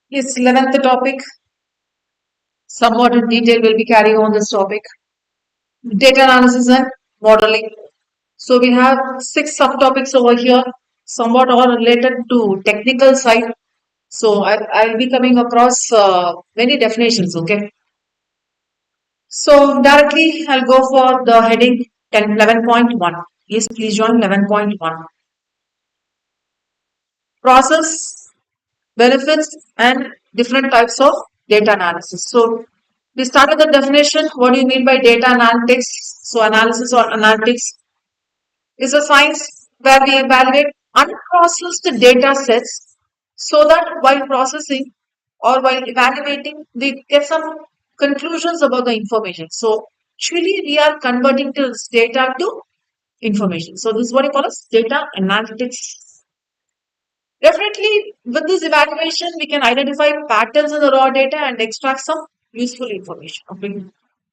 Yes, 11th topic, somewhat in detail, will be carrying on this topic. Data analysis and modeling. So we have 6 subtopics over here, somewhat all related to technical side. So I'll be coming across many definitions, okay? So directly I'll go for the heading 10, 11.1. Yes, please join 11.1. Process, benefits, and different types of data analysis. So we start with the definition. What do you mean by data analytics? So analysis or analytics is a science where we evaluate unprocessed data sets so that while processing or while evaluating, we get some conclusions about the information. So actually, we are converting this data to information. So this is what you call as data analytics. Definitely, with this evaluation, we can identify patterns in the raw data and extract some useful information. Okay.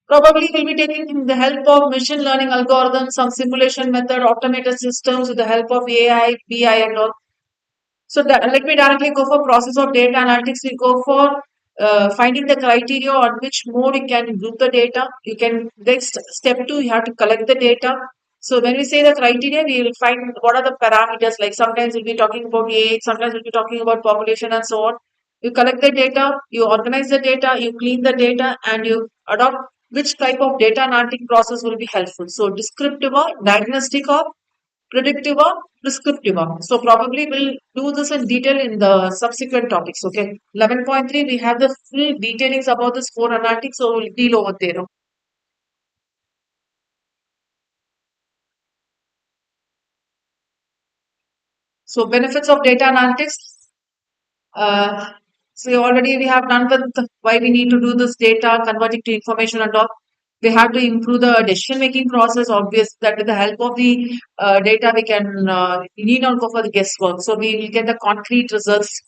Probably we'll be taking the help of machine learning algorithms, some simulation method, automated systems with the help of AI, BI, and all. So let me directly go for process of data analytics. We go for finding the criteria on which mode you can group the data. You can next step two, you have to collect the data. So when we say the criteria, we will find what are the parameters. Like sometimes we'll be talking about age, sometimes we'll be talking about population and so on. You collect the data, you organize the data, you clean the data, and you adopt which type of data analytic process will be helpful. So descriptive or diagnostic or predictive or prescriptive. So probably we'll do this in detail in the subsequent topics. Okay. 11.3, we have the full detailings about this core analytics, so we'll deal over there. So benefits of data analytics. Uh, so already we have done with why we need to do this data, converting to information and all. We have to improve the decision making process. Obvious that with the help of the data, we can need not go for the guesswork. So we will get the concrete results.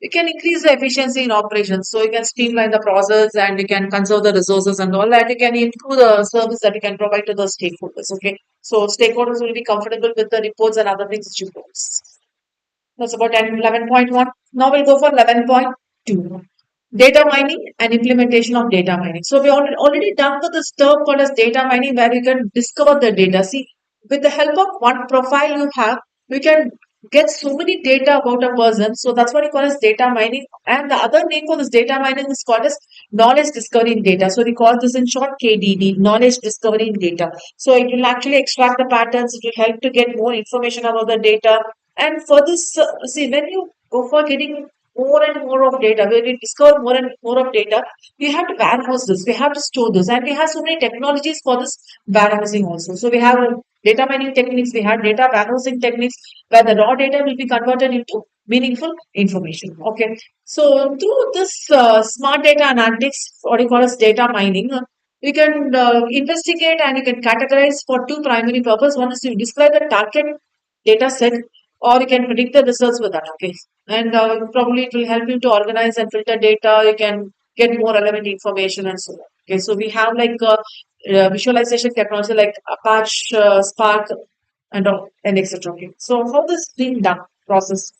We can increase the efficiency in operations. So you can streamline the process and you can conserve the resources and all that. You can improve the service that you can provide to the stakeholders. Okay. So stakeholders will be comfortable with the reports and other things that you post. That's about 11.1. Now we'll go for 11.2. Data mining and implementation of data mining. So we already done for this term called as data mining where you can discover the data. See, with the help of one profile you have, we can get so many data about a person. So that's what we call as data mining. And the other name for this data mining is called as knowledge discovery in data. So we call this in short KDD, knowledge discovery in data. So it will actually extract the patterns. It will help to get more information about the data. And for this, see, when you go for getting more and more of data, when we discover more and more of data, we have to warehouse this, we have to store this, and we have so many technologies for this warehousing also. So we have data mining techniques, we have data warehousing techniques where the raw data will be converted into meaningful information. Okay, so through this smart data analytics, what you call as data mining, you can investigate and you can categorize for two primary purposes. One is to describe the target data set or you can predict the results with that. Okay, and probably it will help you to organize and filter data. You can get more relevant information and so on. Okay, so we have like visualization technology like Apache, Spark, and all, and etc. Okay, so how this is being done process?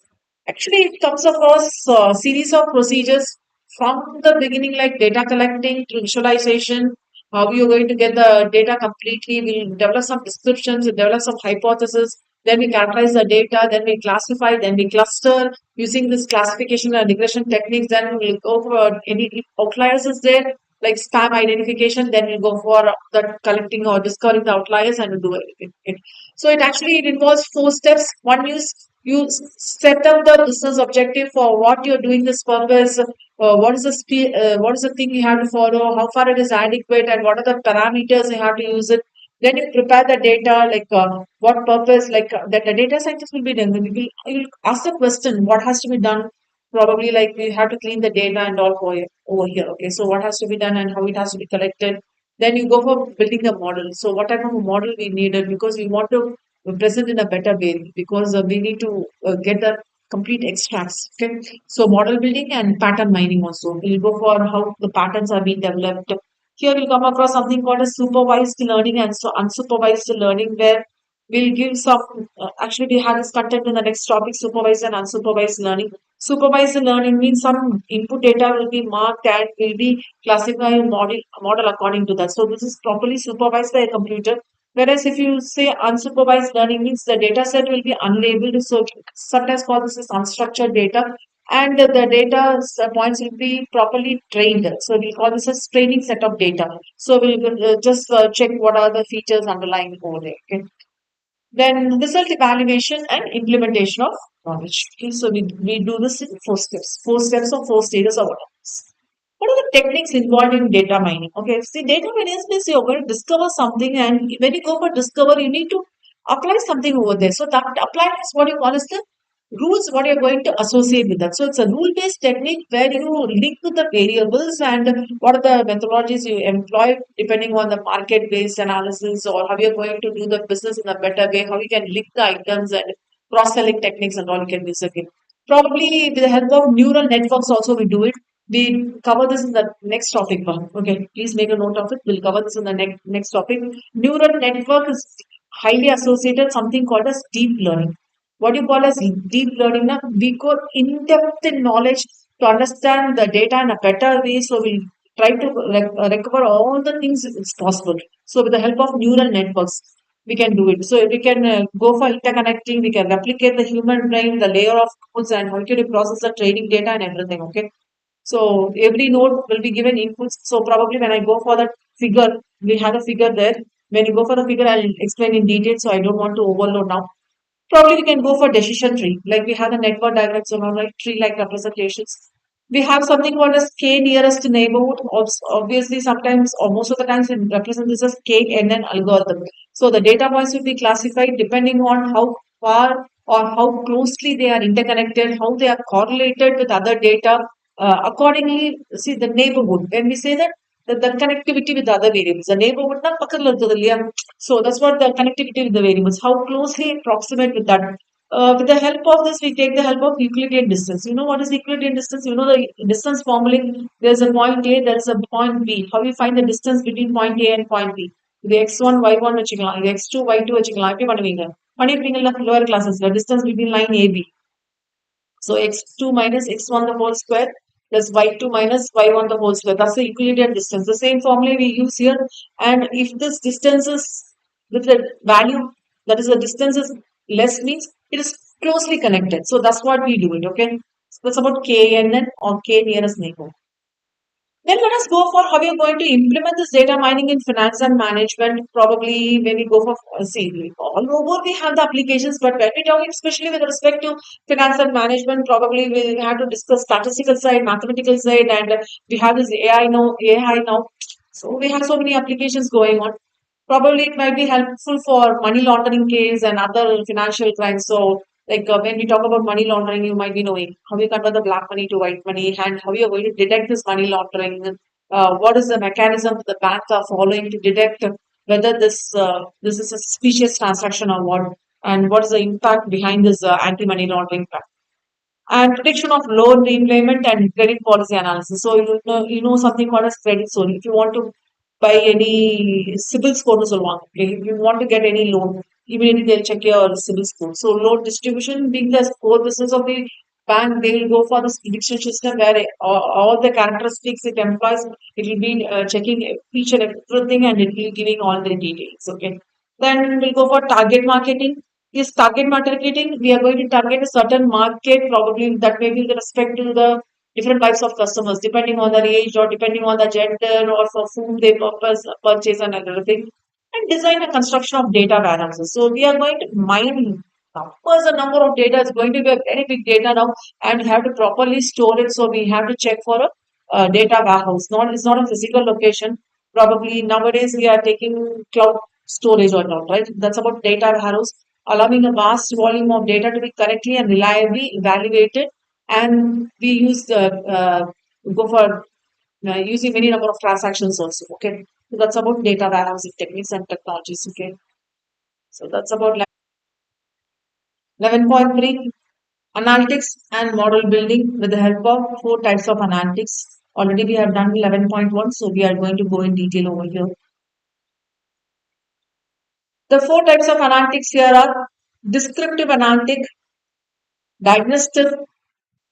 Actually, it comes across a series of procedures from the beginning, like data collecting to visualization. How you're going to get the data completely? We'll develop some descriptions, we'll develop some hypotheses, then we characterize the data, then we classify, then we cluster using this classification and regression techniques. Then we'll go for any if outliers is there, like spam identification. Then we'll go for the collecting or discovering the outliers and we'll do everything. Okay. So it involves 4 steps. One is you set up the business objective for what you're doing this purpose. What is the thing you have to follow? How far it is adequate, and what are the parameters you have to use it? Then you prepare the data, like what purpose, like that the data scientist will be done. Will ask the question, what has to be done? Probably like we have to clean the data and all over here. Okay, so what has to be done and how it has to be collected. Then you go for building the model. So what type of a model we needed because we want to present in a better way because we need to get the complete extracts. Okay, so model building and pattern mining also. We'll go for how the patterns are being developed. Here we'll come across something called as supervised learning and so unsupervised learning, where we'll give some. Actually, we have this content in the next topic: supervised and unsupervised learning. Supervised learning means some input data will be marked and will be classified in model according to that. So this is properly supervised by a computer. Whereas if you say unsupervised learning means the data set will be unlabeled. So sometimes called this is unstructured data, and the data points will be properly trained. So we call this as training set of data. So we'll just check what are the features underlying over there. Okay. Then result evaluation and implementation of knowledge. Okay, so we do this in four steps or four stages of awareness. What are the techniques involved in data mining? Okay, see, data mining means you're going to discover something, and when you go for discover, you need to apply something over there. So that apply is what you call as the rules, what you're going to associate with that. So it's a rule-based technique where you link to the variables and what are the methodologies you employ depending on the market-based analysis, or how you're going to do the business in a better way, how you can link the items and cross-selling techniques and all you can use again. Probably with the help of neural networks also we do it. We cover this in the next topic. Okay, please make a note of it. We'll cover this in the next topic. Neural network is highly associated something called as deep learning. What you call as deep learning, na, we go in depth in knowledge to understand the data in a better way. So we try to recover all the things it's possible. So with the help of neural networks, we can do it. So we can go for interconnecting, we can replicate the human brain, the layer of codes, and how can you process the training data and everything. Okay. So every node will be given inputs. So probably when I go for that figure, we have a figure there. When you go for the figure, I'll explain in detail. So I don't want to overload now. Probably we can go for decision tree. Like we have the network diagrams around like tree-like representations. We have something called as K nearest neighborhood. Obviously, sometimes or most of the times it represents this as KNN algorithm. So the data points will be classified depending on how far or how closely they are interconnected, how they are correlated with other data. Accordingly, see the neighborhood. When we say that the connectivity with other variables, the neighborhood na பக்கத்துல இருக்குது இல்லையா? So that's what the connectivity with the variables, how closely approximate with that. With the help of this, we take the help of Euclidean distance. You know what is Euclidean distance? You know the distance formally. There's a point A, there is a point B. How we find the distance between point A and point B? The x1, y1 வச்சுக்கலாம், இது x2, y2 வச்சுக்கலாம். எப்படி பண்ணுவீங்க? பண்ணிருப்பீங்கல்ல lower classes, the distance between line AB. So x2 minus x1 the whole square plus y2 minus y1 the whole square. That's the Euclidean distance. The same formula we use here. And if this distance is with the value, that is the distance is less, means it is closely connected. So that's what we do it. Okay. So that's about KNN or K nearest neighbor. Then let us go for how we are going to implement this data mining in finance and management. Probably when we go for see, all over we have the applications, but when we talk especially with respect to finance and management, probably we have to discuss statistical side, mathematical side, and we have this AI now. AI now, so we have so many applications going on. Probably it might be helpful for money laundering case and other financial crimes. So like when we talk about money laundering, you might be knowing how you convert the black money to white money and how you're going to detect this money laundering. What is the mechanism the banks are following to detect whether this is a suspicious transaction or what, and what is the impact behind this anti-money laundering and prediction of loan repayment and credit policy analysis. So you know something called as credit score. If you want to buy any CIBIL score, so long. Okay, if you want to get any loan, immediately they'll check your CIBIL score. So loan distribution being the core business of the bank, they will go for this prediction system where all the characteristics it employs, it will be checking each and everything and it will be giving all the details. Okay. Then we'll go for target marketing. Is target marketing, we are going to target a certain market, probably that may be with respect to the different types of customers, depending on their age or depending on the gender or for whom they purchase and everything. And design a construction of data warehouses. So we are going to mine numbers, a number of data is going to be a very big data now, and we have to properly store it. So we have to check for a data warehouse. Not it's not a physical location. Probably nowadays we are taking cloud storage or not, right? That's about data warehouse, allowing a vast volume of data to be correctly and reliably evaluated. And we use go for using many number of transactions also. Okay, so that's about data warehousing techniques and technologies. Okay, so that's about 11.3 analytics and model building with the help of four types of analytics. Already we have done 11.1, so we are going to go in detail over here. The four types of analytics here are descriptive analytic, diagnostic,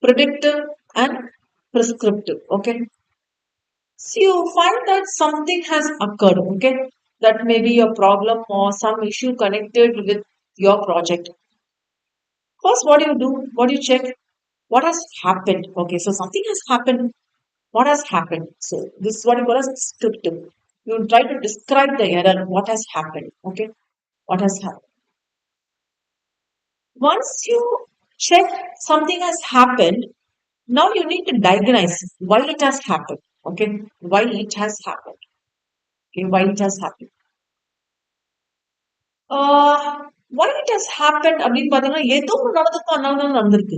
predictive, and prescriptive. Okay. So you find that something has occurred. Okay. That may be a problem or some issue connected with your project. First, what do you do? What do you check? What has happened? Okay. So something has happened. What has happened? So this is what you call as descriptive. You try to describe the error, what has happened. Okay. What has happened? Once you check something has happened, now you need to diagnose why it has happened. Okay. Why it has happened. Okay. Why it has happened. Why it has happened அப்படின்னு பார்த்தீங்கன்னா ஏதோ ஒரு நடந்திருக்கும் அதனால தான் நடந்திருக்கு.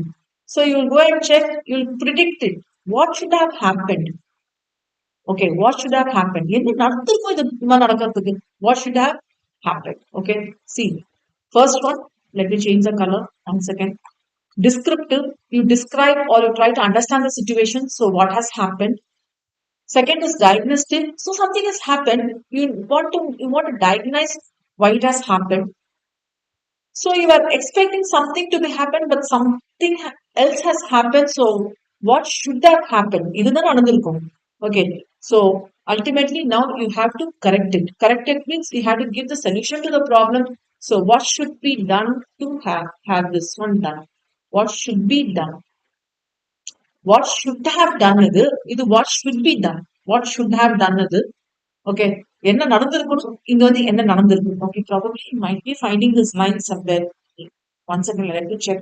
So you'll go and check, you'll predict it. What should have happened? Okay, what should have happened? என்ன நடந்திருக்கும் இது மாதிரி நடக்கிறதுக்கு? What should have happened? Okay, see. First one, let me change the color. One second. Descriptive, you describe or you try to understand the situation. So what has happened? Second is diagnostic. So something has happened. You want to diagnose why it has happened. So you are expecting something to be happen, but something else has happened. So what should have happened? இதுதான் நடந்திருக்கும். Okay. So ultimately now you have to correct it. Correct it means you have to give the solution to the problem. So what should be done to have this one done? What should be done? What should have done இது what should be done? What should have done okay, என்ன நடந்திருக்கணும் இங்க வந்து என்ன நடந்திருக்கு. Okay, probably you might be finding this line somewhere. One second, let me check.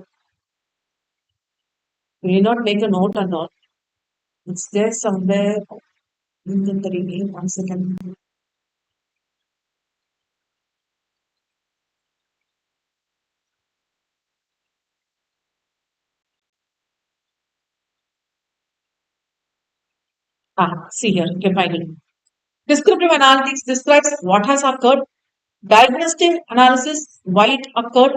Will you not make a note or not? It's there somewhere in the review. One second. See here, you can find it. Descriptive analytics describes what has occurred. Diagnostic analysis, why it occurred.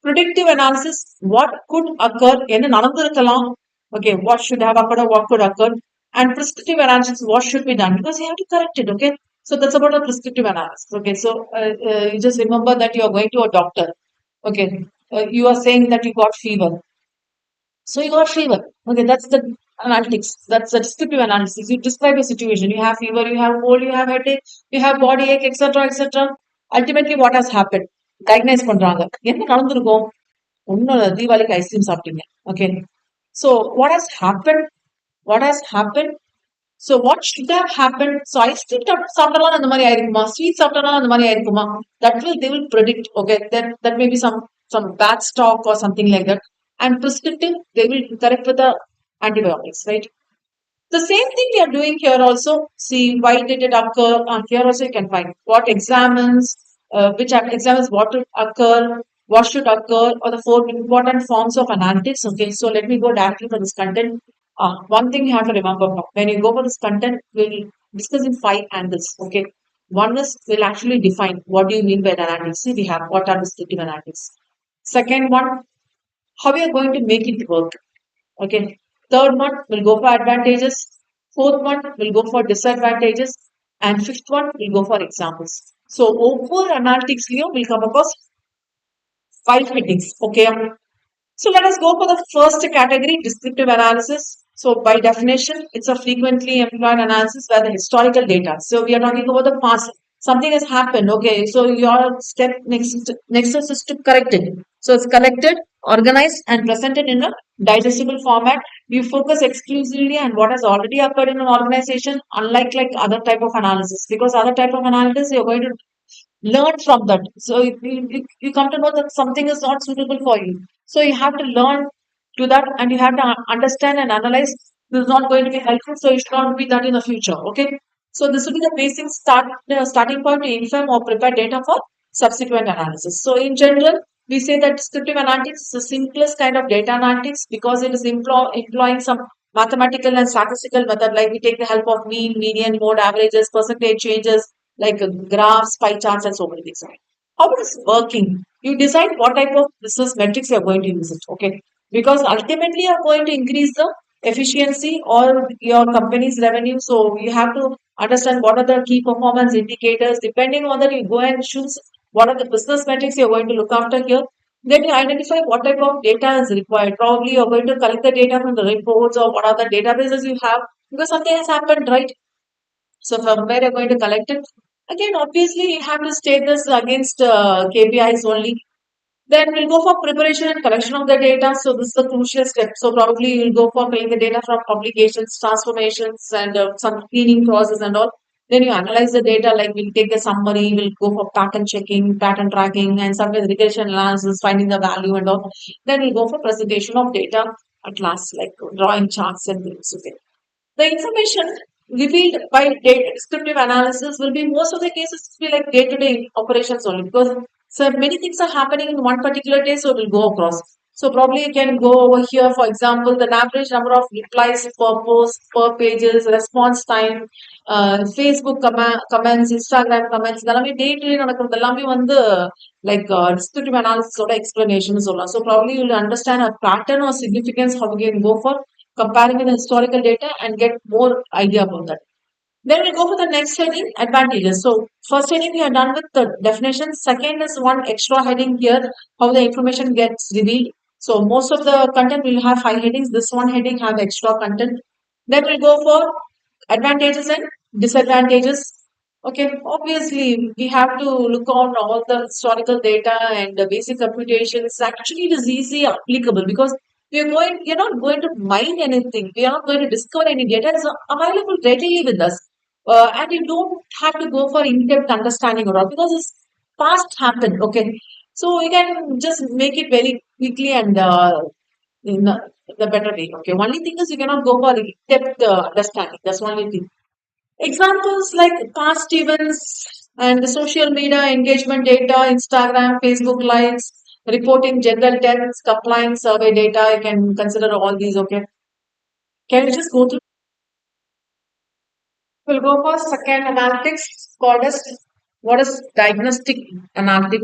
Predictive analysis, what could occur, என்ன நடந்திருக்கலாம். Okay, what should have occurred or what could occur. And prescriptive analysis, what should be done, because you have to correct it. Okay, so that's about a prescriptive analysis. Okay, so you just remember that you are going to a doctor. Okay, you are saying that you got fever. So you got fever. Okay, that's the analytics. That's the descriptive analysis. You describe your situation. You have fever, you have cold, you have headache, you have body ache, etc., etc. Ultimately, what has happened? Diagnose பண்றாங்க. என்ன நடந்திருக்கும்? ஒன்னும் தீபாவளிக்கு ice cream சாப்பிட்டீங்க. Okay. So what has happened? What has happened? So what should have happened? So ice cream சாப்பிட்டலாம் அந்த மாதிரி ஆயிருக்குமா? Sweet சாப்பிட்டலாம் அந்த மாதிரி ஆயிருக்குமா? They will predict. Okay, that may be some bad stock or something like that. And prescriptive, they will correct with the antibiotics, right? The same thing we are doing here also. See, why did it occur? Here also you can find what examines, which examines what to occur, what should occur, or the four important forms of analytics. Okay, so let me go directly for this content. One thing you have to remember when you go for this content, we'll discuss in 5 angles. Okay, one is we'll actually define what do you mean by analytics. See, we have what are descriptive analytics. Second one, how we are going to make it work. Okay. Third one will go for advantages. Fourth one will go for disadvantages. And fifth one will go for examples. So over analytics here will come across 5 headings. Okay. So let us go for the first category, descriptive analysis. So by definition, it's a frequently employed analysis where the historical data. So we are talking about the past. Something has happened. Okay. So your step next is to correct it. So it's collected, organized, and presented in a digestible format. You focus exclusively on what has already occurred in an organization, unlike like other type of analysis. Because other type of analysis, you're going to learn from that. So you come to know that something is not suitable for you. So you have to learn to that and you have to understand and analyze this is not going to be helpful. So it should not be that in the future. Okay. So this will be the basic starting point to inform or prepare data for subsequent analysis. So in general, we say that descriptive analytics is the simplest kind of data analytics because it is employing some mathematical and statistical method, like we take the help of mean, median, mode, averages, percentage changes, like graphs, pie charts, and so many things. How it is working? You decide what type of business metrics you are going to use it. Okay, because ultimately you are going to increase the efficiency or your company's revenue. So you have to understand what are the key performance indicators. Depending on that, you go and choose what are the business metrics you're going to look after here. Then you identify what type of data is required. Probably you're going to collect the data from the reports or what are the databases you have because something has happened, right? So from where you're going to collect it. Again, obviously, you have to state this against KPIs only. Then we'll go for preparation and collection of the data. So this is the crucial step. So probably you'll go for pulling the data from publications, transformations, and some cleaning process and all. Then you analyze the data, like we'll take the summary, we'll go for pattern checking, pattern tracking, and some regression analysis, finding the value and all. Then we'll go for presentation of data at last, like drawing charts and things. Okay. The information revealed by data descriptive analysis will be most of the cases will be like day-to-day operations only because so many things are happening in one particular day, so it will go across. So probably you can go over here, for example, the average number of replies per post, per pages, response time, Facebook comments, Instagram comments, இதெல்லாமே day-to-day நடக்கிறது எல்லாமே வந்து like descriptive analysis ஓட explanation சொல்லலாம். So probably you will understand a pattern or significance how you can go for comparing with historical data and get more idea about that. Then we go for the next heading, advantages. So first heading we are done with the definition. Second is one extra heading here, how the information gets revealed. So most of the content will have five headings. This one heading have extra content. Then we'll go for advantages and disadvantages. Okay, obviously we have to look on all the historical data and the basic computations. Actually, it is easy applicable because you're not going to mine anything. We are not going to discover any data. It's available readily with us. And you don't have to go for in-depth understanding or all because it's past happened. Okay. So you can just make it very quickly and in the better way. Okay. Only thing is you cannot go for in-depth understanding. That's only thing. Examples like past events and the social media engagement data, Instagram, Facebook likes, reporting general trends, compliance survey data. You can consider all these. Okay. Can you just go through? We'll go for second analytics called as what is diagnostic analytic.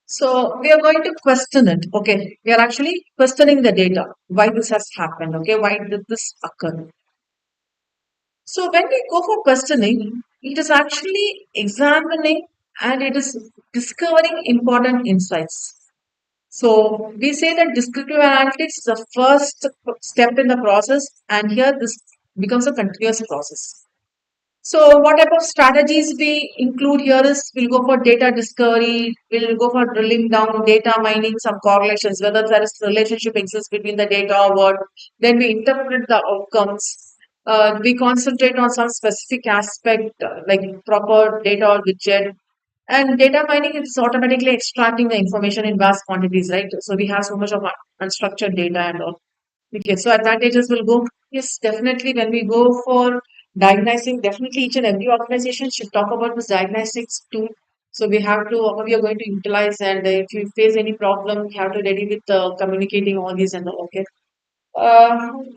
So we are going to question it. Okay. We are actually questioning the data. Why this has happened. Okay. Why did this occur? So when we go for questioning, it is actually examining and it is discovering important insights. So we say that descriptive analytics is the first step in the process, and here this becomes a continuous process. So what type of strategies we include here is we'll go for data discovery, we'll go for drilling down data mining, some correlations, whether there is relationship exists between the data or what. Then we interpret the outcomes. We concentrate on some specific aspect like proper data or widget. And data mining is automatically extracting the information in vast quantities, right? So we have so much of unstructured data and all. Okay, so advantages will go. Yes, definitely. When we go for diagnosing, definitely each and every organization should talk about this diagnostics too. So we have to, how we are going to utilize, and if you face any problem, you have to ready with communicating all these and all. Okay.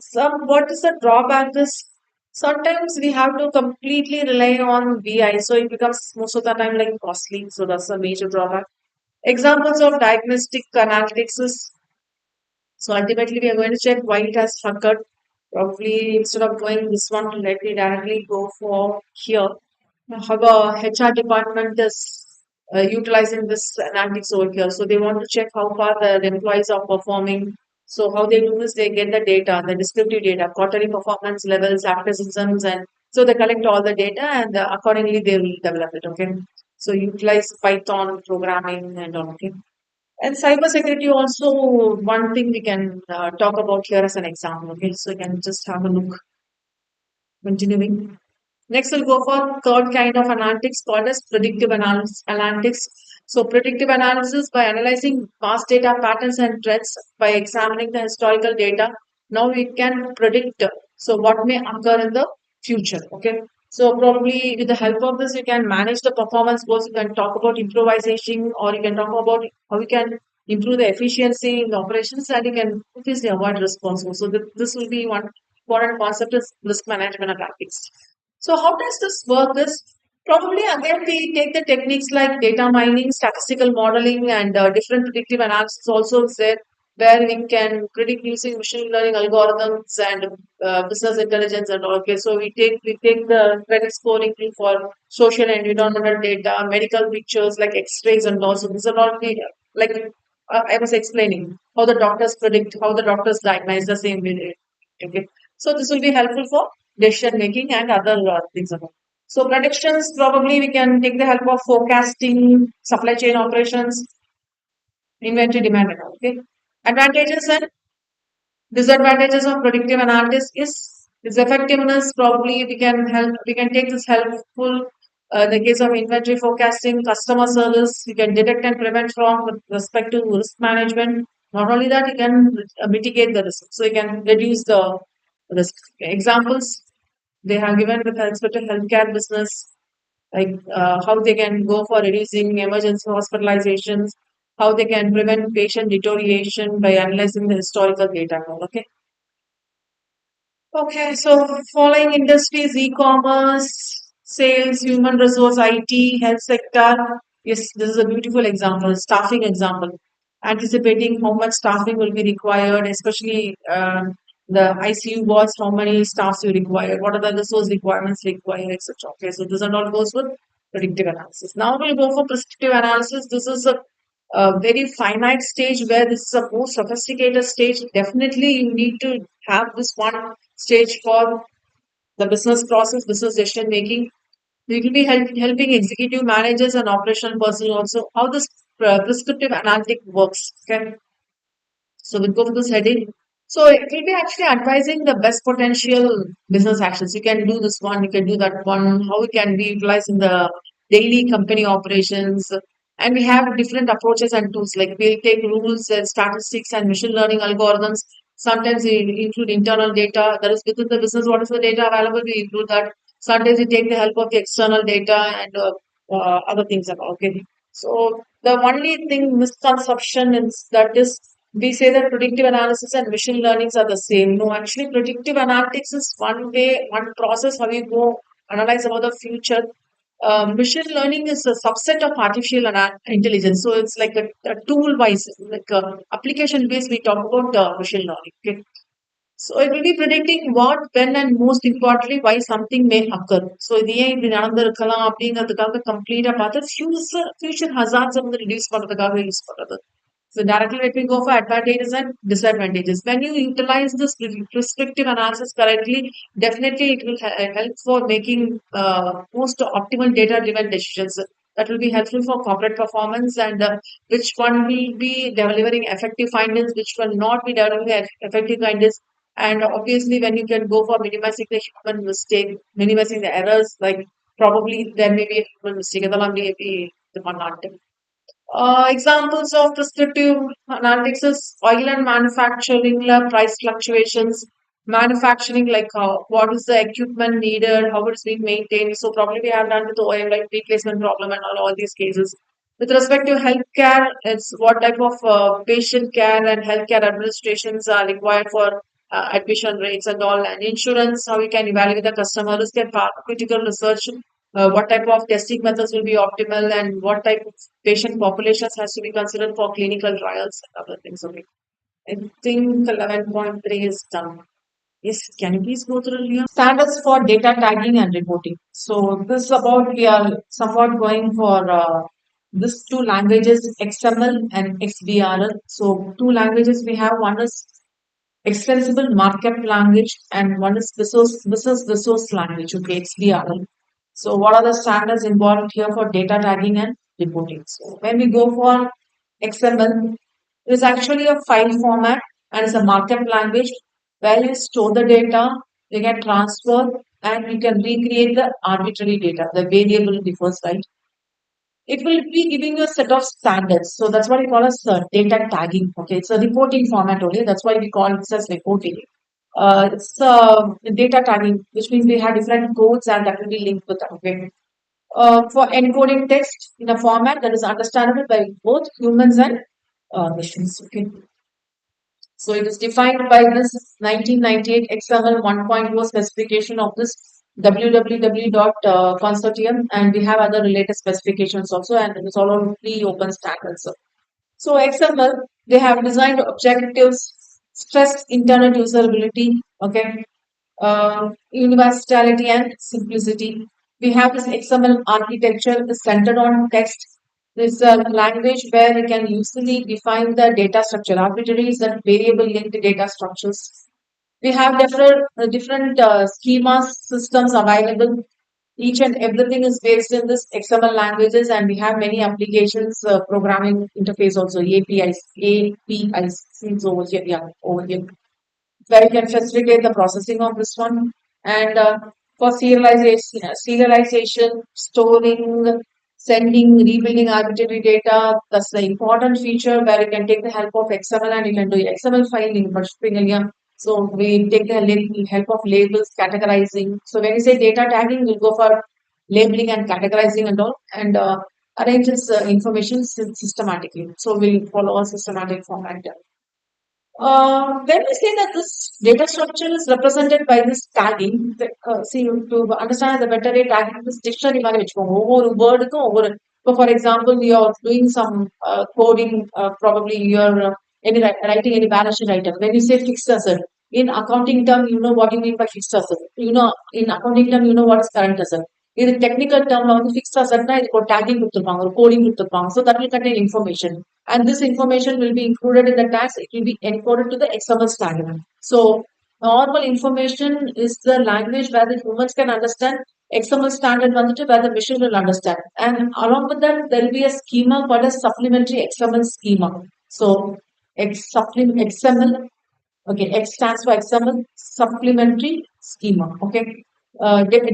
Some what is the drawback is sometimes we have to completely rely on BI, so it becomes most of the time like costly. So that's a major drawback. Examples of diagnostic analytics is so ultimately, we are going to check why it has occurred. Probably instead of going this one, let me directly go for here. How the HR department is utilizing this analytics over here. So they want to check how far the employees are performing. So how they do is they get the data, the descriptive data, quarterly performance levels, activisms, and so they collect all the data and accordingly they will develop it. Okay. So utilize Python programming and all. Okay. And cybersecurity also one thing we can talk about here as an example. Okay, so you can just have a look. Continuing. Next, we'll go for third kind of analytics called as predictive analytics. So, predictive analysis by analyzing past data patterns and trends by examining the historical data. Now we can predict so what may occur in the future. Okay. So probably with the help of this, you can manage the performance goals. You can talk about improvisation, or you can talk about how you can improve the efficiency in the operations, and you can obviously avoid response. So this will be one important concept is risk management and tactics. So how does this work is probably again we take the techniques like data mining, statistical modeling and different predictive analysis also is there where we can predict using machine learning algorithms and business intelligence and all. Okay, so we take the credit scoring for social and environmental data, medical pictures like X-rays and all. So these are all data. like I was explaining how the doctors predict, how the doctors diagnose the same way. Okay, so this will be helpful for decision making and other things about. So predictions, probably we can take the help of forecasting, supply chain operations, inventory demand and all. Okay, advantages and disadvantages of predictive analytics is its effectiveness. Probably we can take this helpful in the case of inventory forecasting, customer service. We can detect and prevent fraud with respect to risk management. Not only that, you can mitigate the risk. So you can reduce the risk. Examples they have given with respect to healthcare business, like how they can go for reducing emergency hospitalizations, how they can prevent patient deterioration by analyzing the historical data. Okay. Okay, so following industries, e-commerce, sales, human resource, IT, health sector. Yes, this is a beautiful example, staffing example. Anticipating how much staffing will be required, especially the ICU wards, how many staffs you require, what are the resource requirements required, etc. Okay, so this and all goes with predictive analysis. Now we'll go for prescriptive analysis. This is a very finite stage where this is a more sophisticated stage. Definitely, you need to have this one stage for the business process, business decision making. We will be helping executive managers and operational personnel also how this prescriptive analytic works. Okay, so we'll go for this heading. So it will be actually advising the best potential business actions. You can do this one, you can do that one, how it can be utilized in the daily company operations. And we have different approaches and tools. Like we'll take rules and statistics and machine learning algorithms. Sometimes we include internal data that is within the business. What is the data available? We include that. Sometimes we take the help of the external data and other things. Okay. So the only thing misconception is that is we say that predictive analysis and machine learnings are the same. No, actually, predictive analytics is one way, one process how you go analyze about the future. Machine learning is a subset of artificial intelligence. So it's like a tool wise, like application based. We talk about machine learning. Okay? So it will be predicting what, when, and most importantly, why something may occur. So இது ஏன் இப்படி நடந்திருக்கலாம் அப்படிங்கிறதுக்காக கம்ப்ளீட்டா பார்த்து future hazards வந்து reduce பண்றதுக்காக use பண்றது. So directly let me go for advantages and disadvantages. When you utilize this prescriptive analysis correctly, definitely it will help for making most optimal data-driven decisions. That will be helpful for corporate performance and which one will be delivering effective findings, which will not be delivering effective findings. And obviously, when you can go for minimizing the human mistake, minimizing the errors, like probably there may be a human mistake. அதெல்லாம் maybe இது பண்ணாட்டு. Examples of prescriptive analytics is oil and manufacturing, price fluctuations, manufacturing, like what is the equipment needed, how it's being maintained. So probably we have done with the oil like replacement problem and all these cases. With respect to healthcare, it's what type of patient care and healthcare administrations are required for admission rates and all, and insurance, how we can evaluate the customer risk and critical research, what type of testing methods will be optimal and what type of patient populations has to be considered for clinical trials and other things. Okay. I think 11.3 is done. Yes, can you please go through here? Standards for data tagging and reporting. So this is about we are somewhat going for these two languages, XML and XBRL. So two languages we have. One is extensible markup language and one is business resource language, okay, XBRL. So what are the standards involved here for data tagging and reporting? So when we go for XML, it is actually a file format and it's a markup language where you store the data, you can transfer and you can recreate the arbitrary data. The variable differs, right? It will be giving you a set of standards. So that's what we call as data tagging. Okay, it's a reporting format only. That's why we call it as reporting. It's data tagging, which means we have different codes and that will be linked with that. Okay. For encoding text in a format that is understandable by both humans and machines. Okay. So it is defined by this 1998 XML 1.0 specification of this www consortium, and we have other related specifications also, and it is all on free open standards. So XML, they have designed objectives, stressed internet usability, okay, universality and simplicity. We have this XML architecture is centered on text, This language where we can easily define the data structure, arbitraries and variable linked data structures. We have different schemas systems available. Each and everything is based in this XML languages, and we have many applications programming interface also, APIs seems over here, yeah, over here, where you can facilitate the processing of this one. And for serialization, storing, sending, rebuilding arbitrary data, that's the important feature where you can take the help of XML and you can do XML filing, particularly. So we take the help of labels, categorizing. So when you say data tagging, we'll go for labeling and categorizing and all, and arranges information systematically. So we'll follow a systematic format. When we say that this data structure is represented by this tagging, see, to understand the better way, tagging this dictionary மாதிரி வச்சுக்கோங்க. ஒவ்வொரு வேர்டுக்கும் ஒவ்வொரு, so for example, you are doing some coding, probably you are writing any balance sheet item. When you say fixed asset, in accounting term, you know what you mean by fixed asset. You know, in accounting term, you know what is current asset. இது technical டேர்ம்ல வந்து fixed அசட்னா இதுக்கு ஒரு taking கொடுத்துருப்பாங்க, ஒரு coding கொடுத்துருப்பாங்க. So that will contain information, and this information will be included in the tags. It will be encoded to the XML standard. So normal information is the language where the humans can understand. XML standard வந்துட்டு where the machine will understand. And along with that, there will be a schema called as supplementary XML schema. So XML, okay, X stands for XML supplementary schema. Okay,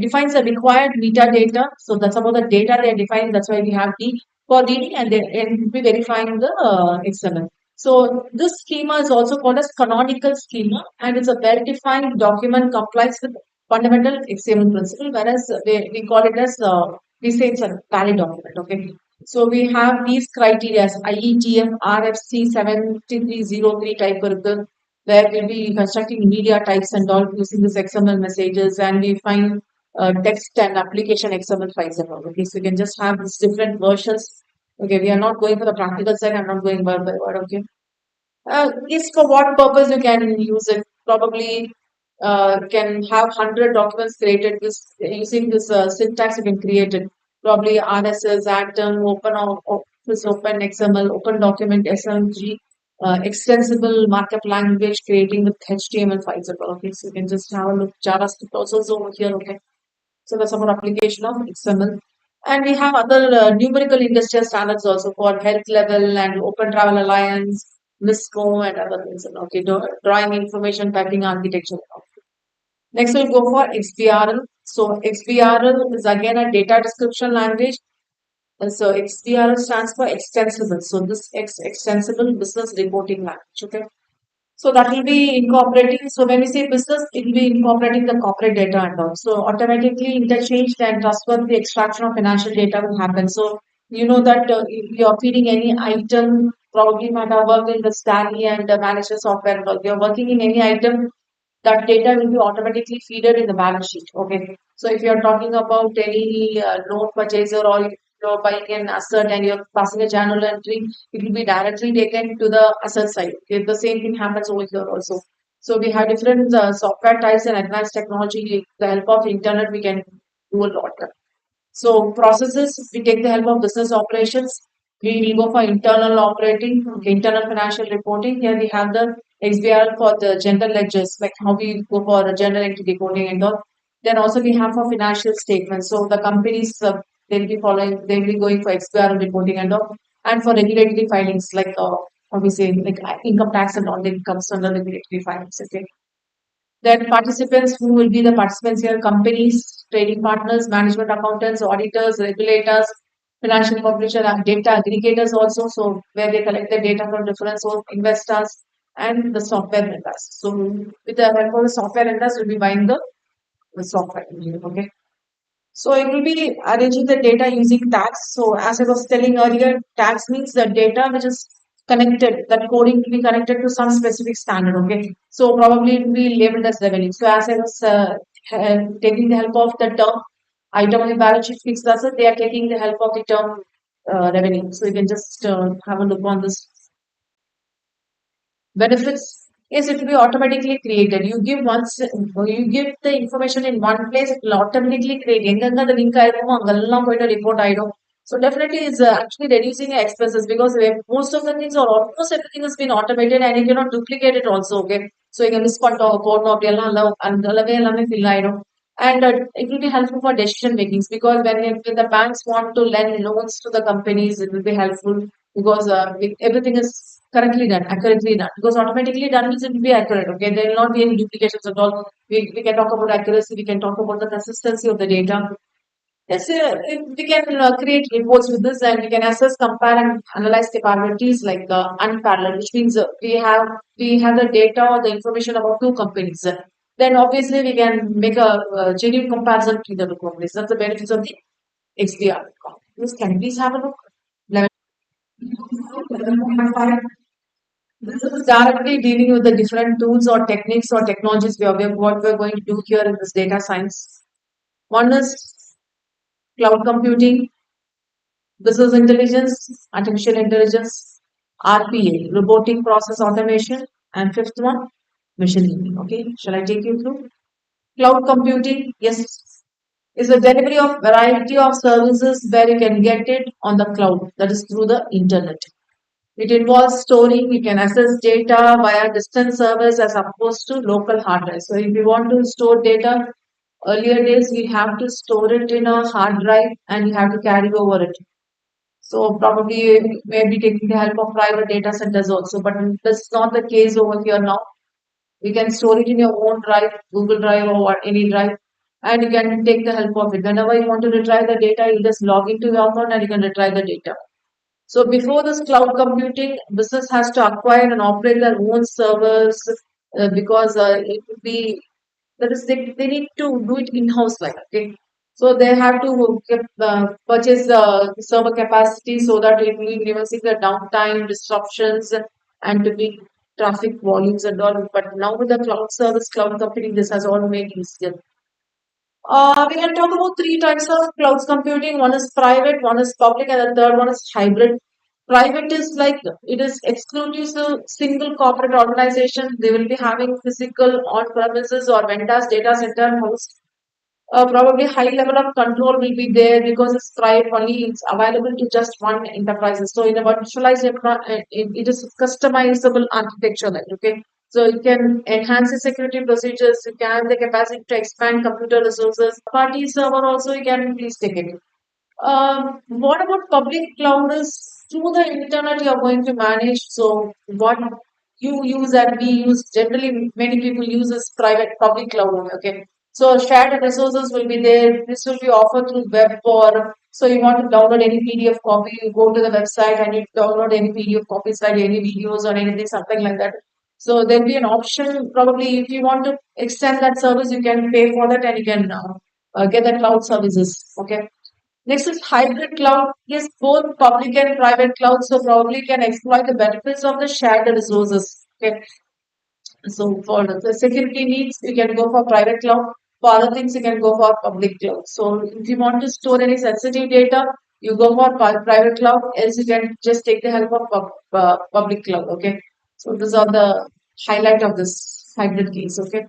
defines the required metadata. So that's about the data they are defining. That's why we have D for reading, and then be verifying the XML. So this schema is also called as canonical schema, and it's a well-defined document complies with fundamental XML principle, whereas we call it as we say it's a valid document. Okay. So we have these criteria: IETF RFC 7303 type இருக்கு, where we'll be constructing media types and all using this XML messages, and we find text and application XML files and all. Okay, so you can just have these different versions. Okay, we are not going for the practical side. I'm not going word by word. Okay, is for what purpose you can use it. Probably can have 100 documents created this using this syntax you can create it. Probably RSS, Atom, Office, Open XML, Open Document, SMG, extensible markup language creating with HTML files. Okay, so you can just have a look. JavaScript also is over here. Okay, so that's about application of XML. And we have other numerical industrial standards also for health level and Open Travel Alliance, NISCO, and other things. Okay, drawing information typing architecture. Next, we'll go for XBRL. So XBRL is again a data description language. And so XBRL stands for extensible. So this extensible business reporting language. Okay. So that will be incorporating. So when we say business, it will be incorporating the corporate data and all. So automatically interchange and trustworthy extraction of financial data will happen. So you know that if you are feeding any item, probably might have worked in the Stanley and the manager software. But you're working in any item, that data will be automatically feeded in the balance sheet. Okay. So if you're talking about any loan purchaser, or if you're buying an asset and you're passing a journal entry, it will be directly taken to the asset side. Okay. The same thing happens over here also. So we have different software types and advanced technology. With the help of internet, we can do a lot. So processes, we take the help of business operations. We will go for internal operating, okay, internal financial reporting. Here we have the XBRL for the general ledgers, like how we go for the general entity reporting and all. Then also we have for financial statements. So the companies, they'll be following, they'll be going for XBRL reporting and all. And for regulatory filings, like how we say, like income tax and all, that comes under regulatory filings. Okay. Then participants, who will be the participants here? Companies, trading partners, management accountants, auditors, regulators, financial publisher, and data aggregators also. So where they collect the data from different source, investors, and the software vendors. So with the help of the software vendors, we'll be buying the software. Okay. So it will be arranging the data using tags. So as I was telling earlier, tags means the data which is connected, that coding to be connected to some specific standard. Okay. So probably it will be labeled as revenue. So as I was taking the help of the term item on the balance sheet fixed asset, they are taking the help of the term revenue. So you can just have a look on this. Benefits is it will be automatically created. You give once, you give the information in one place, it will automatically create. எங்கெங்க the link ஆயிருக்குமோ அங்கெல்லாம் போயிட்டு report ஆயிடும். So definitely it's actually reducing your expenses because most of the things or almost everything has been automated and you cannot duplicate it also. Okay, so you can miss and it will be helpful for decision makings because when the banks want to lend loans to the companies, it will be helpful because everything is correctly done, accurately done. Because automatically done means it will be accurate. Okay, there will not be any duplications at all. We can talk about accuracy. We can talk about the consistency of the data. Yes, we can create reports with this and we can assess, compare, and analyze capabilities like unparalleled, which means we have the data or the information about two companies. Then obviously we can make a, genuine comparison between the two companies. That's the benefits of the XDR. Please, can you please have a look? 11.5. This is directly dealing with the different tools or techniques or technologies what we're going to do here in this data science. One is cloud computing, business intelligence, artificial intelligence, RPA, robotic process automation, and fifth one, machine learning. Okay, shall I take you through? Cloud computing, yes, is the delivery of variety of services where you can get it on the cloud, that is through the internet. It involves storing, you can access data via distant servers as opposed to local hardware. So if you want to store data, earlier days we have to store it in a hard drive and you have to carry over it. So probably maybe taking the help of private data centers also, but that's not the case over here now. You can store it in your own drive, Google Drive or any drive, and you can take the help of it. Whenever you want to retrieve the data, you just log into your account and you can retrieve the data. So before this cloud computing, business has to acquire and operate their own servers because it would be that is they need to do it in-house like okay. So they have to purchase server capacity so that it will be reversing the downtime, disruptions, and to be traffic volumes and all. But now with the cloud service, cloud computing, this has all made easier. We can talk about three types of cloud computing. One is private, one is public, and the third one is hybrid. Private is like it is exclusive to single corporate organization. They will be having physical on-premises or vendors data center host. Probably high level of control will be there because it's private only. It's available to just one enterprises. So in a virtualized it is customizable architecture. Like okay, so you can enhance the security procedures. You can have the capacity to expand computer resources. Party server also you can please take it. What about public cloud is through the internet you are going to manage. So what you use and we use generally many people use is private public cloud only. Okay. So shared resources will be there. This will be offered through web or so you want to download any PDF copy, you go to the website and you download any PDF copies like any videos or anything, something like that. So there'll be an option probably if you want to extend that service, you can pay for that and you can get the cloud services. Okay. Next is hybrid cloud. Yes, both public and private clouds, so probably can exploit the benefits of the shared resources. Okay. So for the security needs, you can go for private cloud. For other things, you can go for public cloud. So if you want to store any sensitive data, you go for private cloud. Else, you can just take the help of public cloud. Okay. So these are the highlight of this hybrid case. Okay.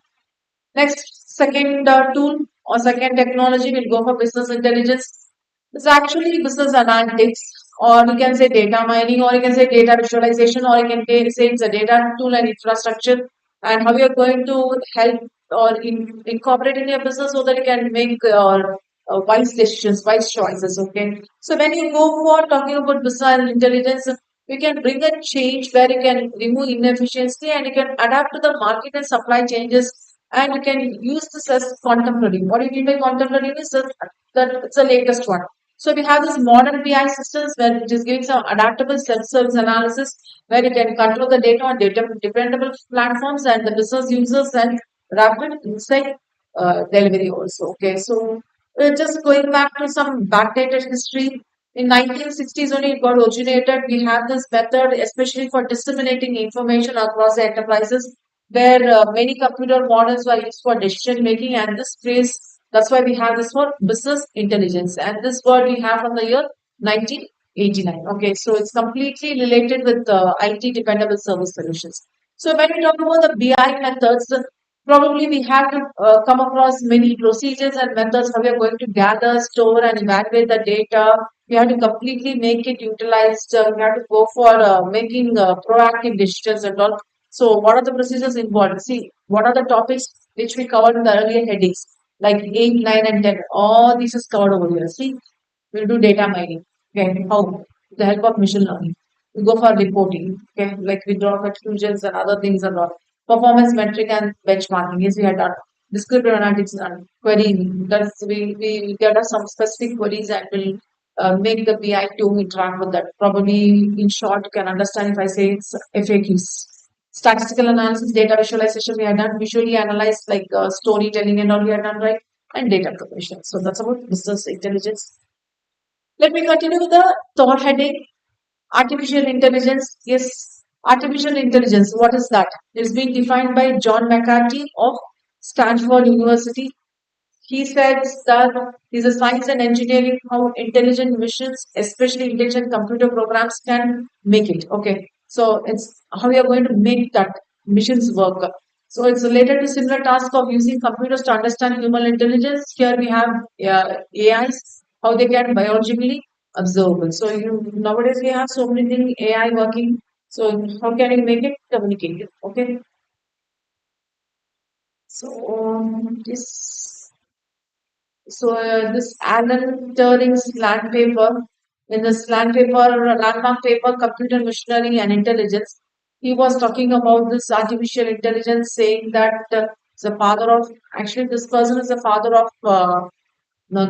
Next, second tool or second technology will go for business intelligence. It's actually business analytics, or you can say data mining, or you can say data visualization, or you can say it's a data tool and infrastructure, and how you're going to help or incorporate in your business so that you can make wise decisions, wise choices. Okay. So when you go for talking about business intelligence, you can bring a change where you can remove inefficiency and you can adapt to the market and supply changes and you can use this as contemporary. What do you mean by contemporary is that it's the latest one. So we have this modern BI systems where it is giving some adaptable self-service analysis where you can control the data on data dependable platforms and the business users and rapid insight delivery also. Okay, so just going back to some backdated history. In 1960s only it got originated. We have this method especially for disseminating information across the enterprises where many computer models were used for decision making and this phrase that's why we have this for business intelligence and this word we have from the year 1989. Okay, so it's completely related with IT dependable service solutions. So when we talk about the BI methods, probably we have to come across many procedures and methods how we are going to gather, store, and evaluate the data. We have to completely make it utilized. We have to go for making proactive decisions and all. So, what are the procedures involved? See, what are the topics which we covered in the earlier headings, like 8, 9, and 10? All this is covered over here. See, we'll do data mining. Okay, how? With the help of machine learning. We go for reporting. Okay, like we draw conclusions and other things and all. Performance metric and benchmarking. Yes, we had done descriptive analytics and querying. That's we get us some specific queries and will make the BI to interact with that. Probably in short, you can understand if I say it's FAQs. Statistical analysis, data visualization, we had done visually analyzed like storytelling and all we had done, right? And data preparation. So that's about business intelligence. Let me continue with the third heading, artificial intelligence. Yes, artificial intelligence. What is that? It's being defined by John McCarthy of Stanford University. He says that is a science and engineering how intelligent machines, especially intelligent computer programs, can make it. Okay, so it's how we are going to make that missions work. So it's related to similar task of using computers to understand human intelligence. Here we have AIs, how they can biologically observable. So nowadays we have so many things AI working. So how can you make it communicative? Okay, so this. So this Alan Turing's land paper, in this land paper, landmark paper, computer machinery and intelligence, he was talking about this artificial intelligence, saying that the father of actually this person is the father of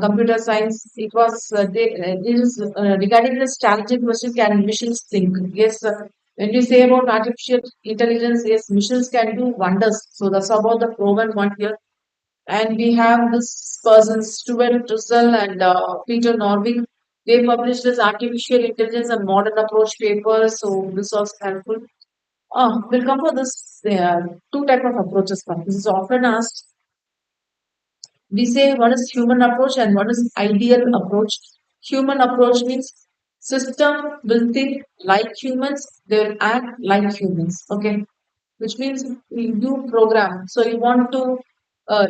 computer science. It was it is regarding this challenging question: can machines think? Yes. When you say about artificial intelligence, yes, machines can do wonders. So that's about the proven one here, and we have this person, Stuart Russell and Peter Norvig. They published this artificial intelligence and modern approach paper. So this was helpful. We'll come for this two type of approaches. This is often asked. We say one is human approach and one is ideal approach. Human approach means system will think like humans, they will act like humans. Okay, which means you program. So you want to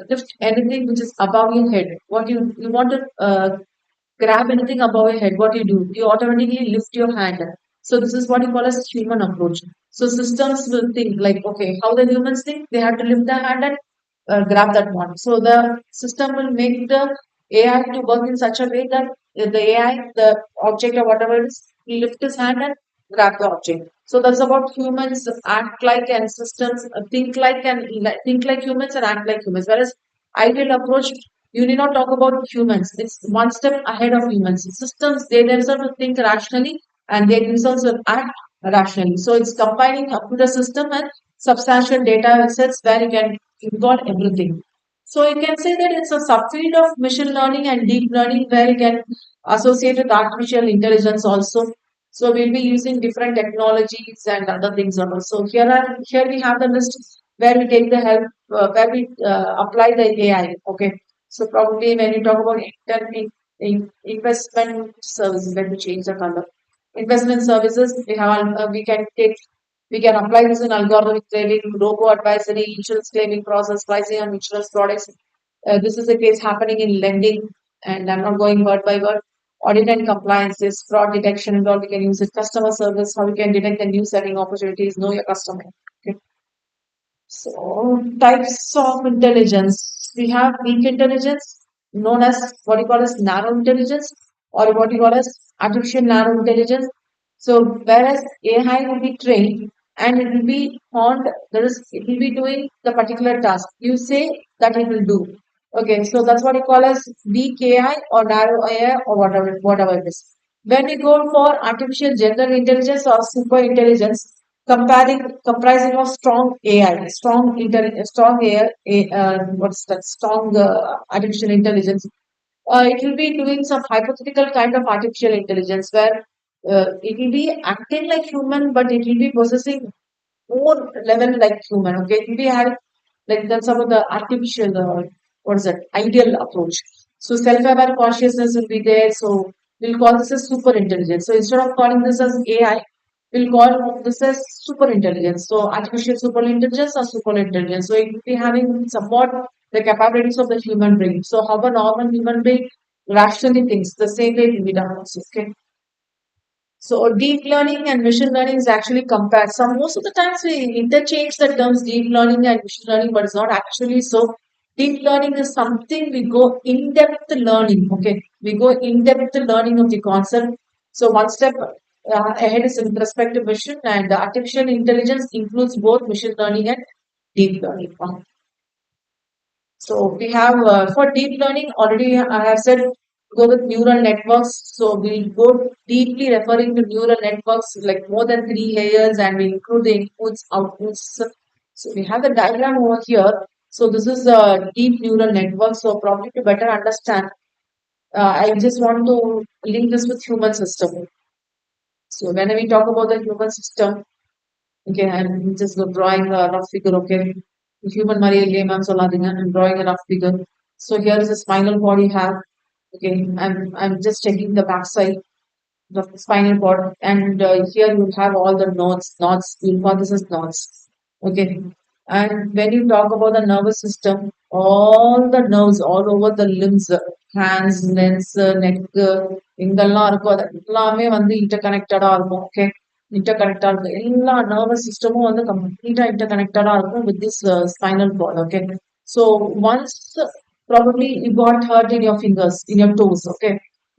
lift anything which is above your head. What you want to grab anything above your head, what you do? You automatically lift your hand. So this is what you call as human approach. So systems will think like, okay, how the humans think, they have to lift their hand and grab that one. So the system will make the AI to work in such a way that the AI, the object or whatever it is, will lift his hand and grab the object. So that's about humans act like and systems think like and think like humans and act like humans. Whereas ideal approach, you need not talk about humans. It's one step ahead of humans. Systems, they themselves will think rationally and they themselves will act rationally. So it's combining computer system and substantial data sets where you can involve everything. So you can say that it's a subfield of machine learning and deep learning where you can associate with artificial intelligence also. So we'll be using different technologies and other things also. Here we have the list where we take the help where we apply the AI. Okay. So probably when you talk about investment services, let me change the color. Investment services, we can apply this in algorithmic trading, robo advisory, insurance claiming process, pricing on insurance products. This is a case happening in lending, and I'm not going word by word. Audit and compliance, this fraud detection and all. We can use it. Customer service, how we can detect the new selling opportunities, know your customer. Okay. So, types of intelligence. We have weak intelligence, known as what you call as narrow intelligence, or what you call as artificial narrow intelligence. So, whereas AI will be trained and it will be found, it will be doing the particular task. You say that it will do. Okay, so that's what you call as weak AI or narrow AI or whatever it is. When we go for artificial general intelligence or super intelligence, comprising of strong AI, strong AI, what's that? Strong artificial intelligence. It will be doing some hypothetical kind of artificial intelligence where it will be acting like human, but it will be possessing more level like human. Okay, it will be having like that's some of the artificial, what is that, ideal approach. So self-aware consciousness will be there. So we'll call this as super intelligence. So instead of calling this as AI, we'll call this as super intelligence. So artificial super intelligence or super intelligence. So it will be having somewhat the capabilities of the human brain. So how a normal human brain rationally thinks. The same way it will be done also. Okay. So deep learning and machine learning is actually compared. Some most of the times we interchange the terms deep learning and machine learning, but it's not actually so. Deep learning is something we go in depth learning. Okay, we go in depth learning of the concept. So one step ahead is with respect to machine, and artificial intelligence includes both machine learning and deep learning. So we have for deep learning already I have said go with neural networks. So we'll go deeply referring to neural networks like more than three layers and we include the inputs, outputs. So we have the diagram over here. So this is a deep neural network. So probably to better understand, I just want to link this with human system. So when we talk about the human system, okay, I'm just drawing a rough figure, okay. Human Maria layman soladinga, I'm drawing a rough figure. So here is a spinal cord you have. Okay, I'm just checking the backside the spinal cord, and here you have all the nodes. You'll call this as nodes. Okay, and when you talk about the nervous system, all the nerves all over the limbs, hands, legs, neck, இங்கெல்லாம் இருக்கும் அது எல்லாமே வந்து இன்டர்கனெக்டடா இருக்கும். Okay, இன்டர்கனெக்டா இருக்கும். எல்லா nervous சிஸ்டமும் வந்து கம்ப்ளீட்டா இன்டர்கனெக்டடா இருக்கும் with this spinal cord. Okay, so once probably you got hurt in your fingers, in your toes. Okay,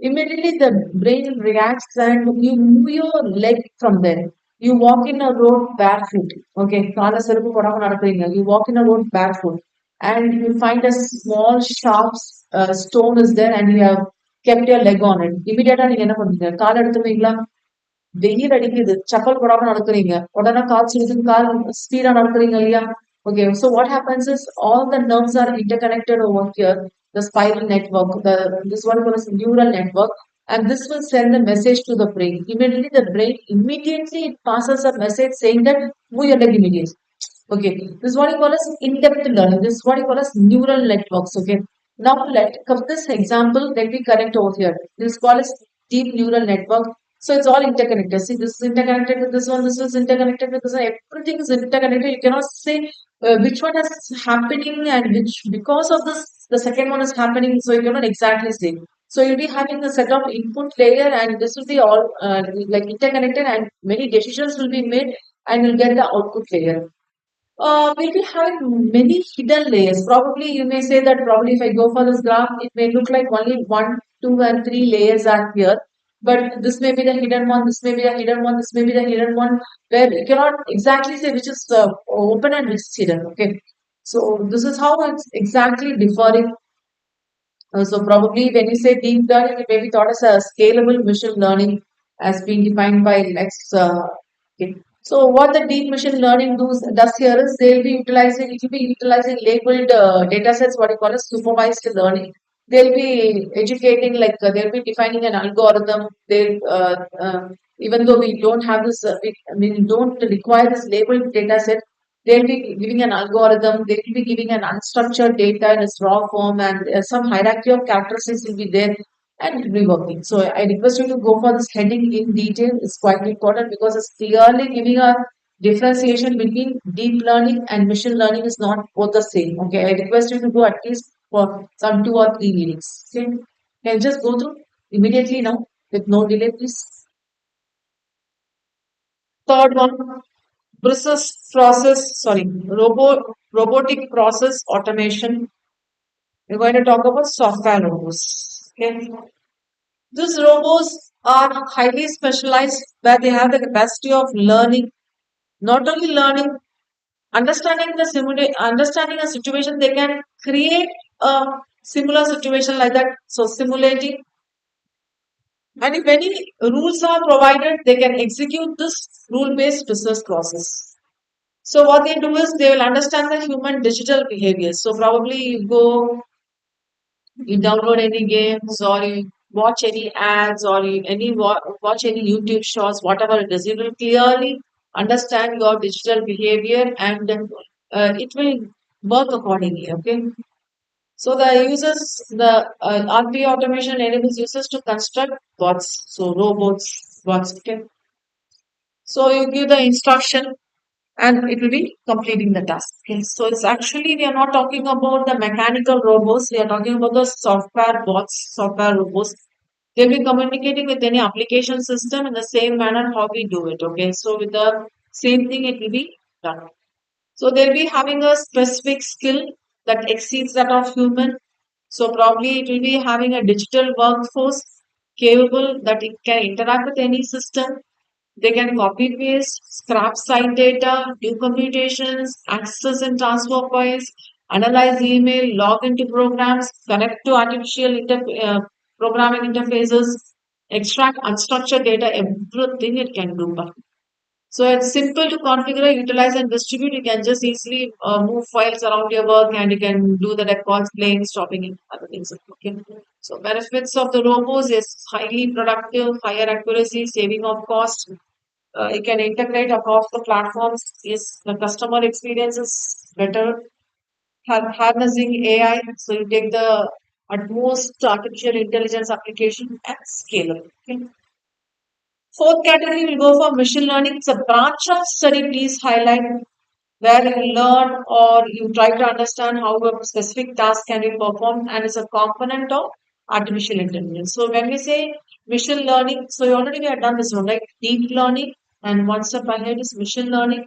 immediately the brain reacts and you move your leg from there. You walk in a road barefoot. Okay, கால செருப்பு போடாம நடக்கிறீங்க. You walk in a road barefoot and you find a small sharp stone is there and you have kept your leg on it. Immediately நீங்க என்ன பண்ணுவீங்க? கால் எடுத்துவீங்களா? வெயில் அடிக்குது செப்பல் போடாம நடக்கிறீங்க உடனே காய்ச்சி இருக்கு கால் ஸ்பீடா நடக்கிறீங்க இல்லையா okay so what happens is all the nerves are interconnected over here the spiral network the this one is neural network and this will send a message to the brain immediately the brain immediately it passes a message saying that move your leg immediately. Okay, this is what you call as in-depth learning. This is what you call as neural networks. Okay, now let come this example. Let me correct over here. This is called as deep neural network. So it's all interconnected. See, this is interconnected with this one. This is interconnected with this one. Everything is interconnected. You cannot say which one is happening and which because of this the second one is happening. So you cannot exactly say. So you'll be having a set of input layer, and this will be all like interconnected, and many decisions will be made, and you'll get the output layer. We'll be having many hidden layers. Probably you may say that probably if I go for this graph, it may look like only one, two, and three layers are here. But this may be the hidden one, this may be the hidden one, this may be the hidden one, where you cannot exactly say which is open and which is hidden. Okay. So this is how it's exactly differing. So probably when you say deep learning, it may be thought as a scalable machine learning as being defined by Lex. Okay. So what the deep machine learning does here is they'll be utilizing it will be utilizing labeled data sets, what you call as supervised learning. They'll be educating like they'll be defining an algorithm. They'll even though we don't have this, we don't require this labeled data set. They'll be giving an algorithm, they will be giving an unstructured data in its raw form, and some hierarchy of characteristics will be there and it will be working. So I request you to go for this heading in detail. It's quite important because it's clearly giving a differentiation between deep learning and machine learning is not both the same. Okay, I request you to go at least for some two or three readings. Okay, can you just go through immediately now with no delay, please. Third one, robotic process automation. We're going to talk about software robots. Okay. These robots are highly specialized where they have the capacity of learning, not only learning, understanding a situation, they can create a similar situation like that. So simulating, and if any rules are provided, they can execute this rule-based business process. So what they do is they will understand the human digital behavior. So probably you download any games or you watch any ads or watch any YouTube shorts, whatever it is, you will clearly understand your digital behavior and it will work accordingly. Okay. So the RP automation enables users to construct bots, so robots, bots. Okay. So you give the instruction and it will be completing the task. Okay. So it's actually, we are not talking about the mechanical robots, we are talking about the software bots, software robots. They'll be communicating with any application system in the same manner how we do it. Okay. So with the same thing, it will be done. So they'll be having a specific skill that exceeds that of human. So probably it will be having a digital workforce capable that it can interact with any system. They can copy paste, scrap site data, do computations, access and transfer files, analyze email, log into programs, connect to programming interfaces, extract unstructured data, everything it can do. So it's simple to configure, utilize, and distribute. You can just easily move files around your work, and you can do the records, playing, stopping, and other things. Okay. So benefits of the robots is highly productive, higher accuracy, saving of cost. You can integrate across the platforms. Is the customer experience is better. Harnessing AI, so you take the utmost artificial intelligence application at scale. Okay. Fourth category will go for machine learning. It's a branch of study. Please highlight where you learn or you try to understand how a specific task can be performed, and it's a component of artificial intelligence. So when we say machine learning, so already we have done this one, right? Deep learning, and one step ahead is machine learning,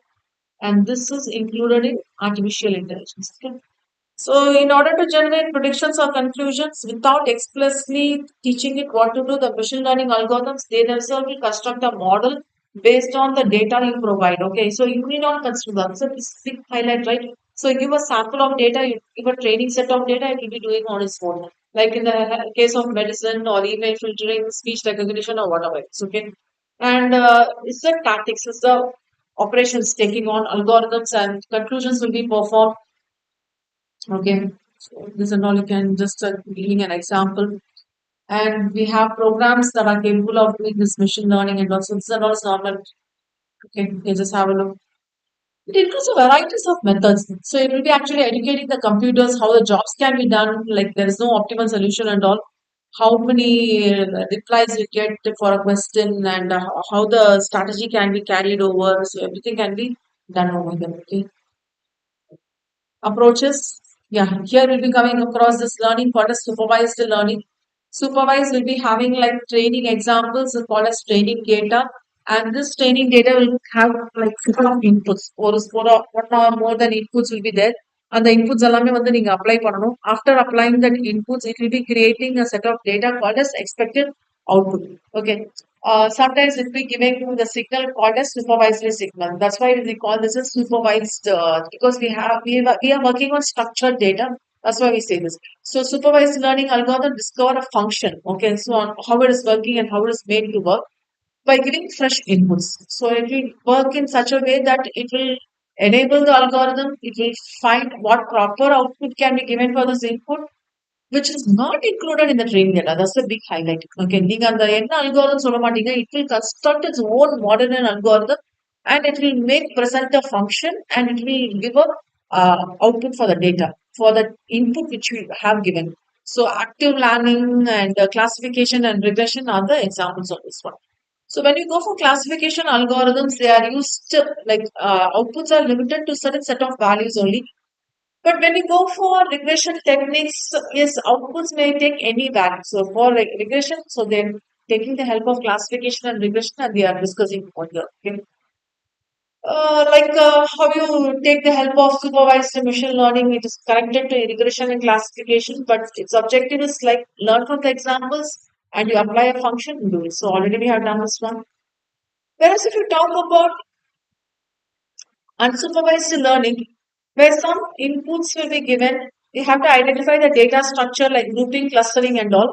and this is included in artificial intelligence. Okay. So, in order to generate predictions or conclusions without explicitly teaching it what to do, the machine learning algorithms, they themselves will construct a model based on the data you provide. Okay, so you need not consider that. So, this big highlight, right? So, you give a sample of data, you give a training set of data, it will be doing on its own. Like in the case of medicine or email filtering, speech recognition, or whatever. It's okay. And it's the tactics, it's the operations taking on algorithms, and conclusions will be performed. Okay, so this and all you can just giving an example. And we have programs that are capable of doing this machine learning, and also this and all is normal. Okay, you just have a look. It includes a varieties of methods. So it will be actually educating the computers how the jobs can be done. Like there is no optimal solution and all. How many replies you get for a question, and how the strategy can be carried over. So everything can be done over here. Okay. Approaches. Yeah, here we'll be coming across this learning called as supervised learning. Supervised will be having like training examples called as training data, and this training data will have like set of inputs. One or more than inputs will be there. And the inputs எல்லாமே வந்து நீங்க apply பண்ணணும். After applying that inputs, it will be creating a set of data called as expected output. Okay. Sometimes it will be giving the signal called as supervisory signal. That's why we call this as supervised because we are working on structured data. That's why we say this. So supervised learning algorithm discover a function. Okay, so on how it is working and how it is made to work by giving fresh inputs. So it will work in such a way that it will enable the algorithm. It will find what proper output can be given for this input, which is not included in the training data. That's the big highlight. Okay, நீங்க அந்த என்ன algorithm சொல்ல மாட்டீங்க. It will construct its own model and algorithm, and it will make present a function, and it will give a output for the data for the input which we have given. So active learning and classification and regression are the examples of this one. So when you go for classification algorithms, they are used like outputs are limited to certain set of values only, but when you go for regression techniques, yes, outputs may take any value. So for regression, so they're taking the help of classification and regression, and they are discussing what here. Okay. How you take the help of supervised machine learning, it is connected to regression and classification, but its objective is like learn from the examples and you apply a function and do it. So already we have done this one. Whereas if you talk about unsupervised learning, where some inputs will be given, you have to identify the data structure like grouping, clustering, and all,